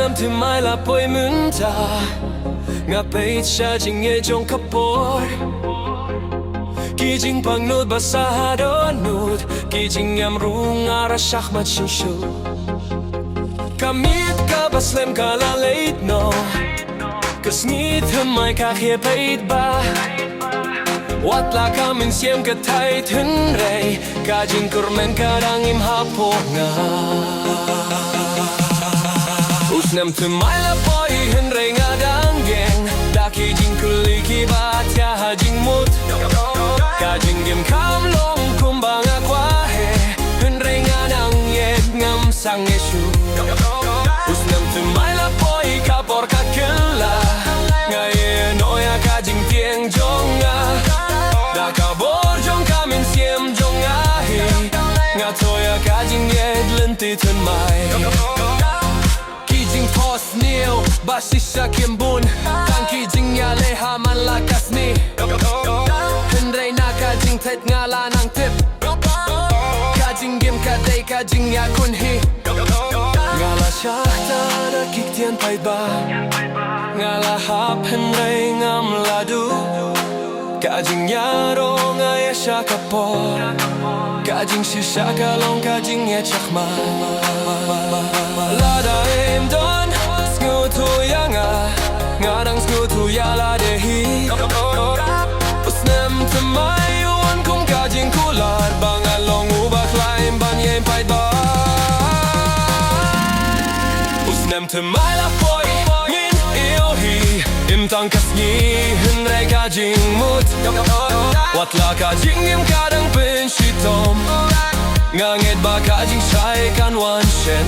Nam thì mai là bôi mướn ta ngã bấy cha chính nghe trong khắp bối kỳ chính bằng nốt bà xa đó nốt kỳ chính em ru ngã ra sắc mặt sưu sưu kamit ka baslem ka la late no cause need him mai ka khia bait ba wat la kamin siem ka thai thun rei ka jing kurmen ka dang im hapo nga Nam từ mai là boy hình rây ngã đáng ghen đã khi jing kuli khi ba tia ha jing mut cả jing game khám long kum ba ngã quá he hình rây ngã đang yết ngâm sang nghe shu Nam từ mai là boy cả bor cả killa ngày nói cả jing tiếng jong ngã đã cả bor jong cả mình xiêm jong ngã hi ngã thôi cả jing yết lên tì thân mai Thos nil, basisha kimbun Tang ki jing ya leha man lakas ni Henrei na ka jing thet nga la nang tip Ka jing gim ka day ka jing ya kun hi Nga la shakta na kik tian pai ba Nga la hap henrei ngam la du Ka jing ya ro nga ya shaka po Ka jing shi shaka long ka jing ya chakma La da em don Skutuya nga dang skutuya la de hi Usnem tamay uwan kung kajing kulat Bangal long uba climb ban yen pait ba Usnem tamay la boy min iyo hi Im tang kas ngi hin rei kajing mut Wat la kajing im kadang pin shitom Nga nget ba kajing shai kan wan shen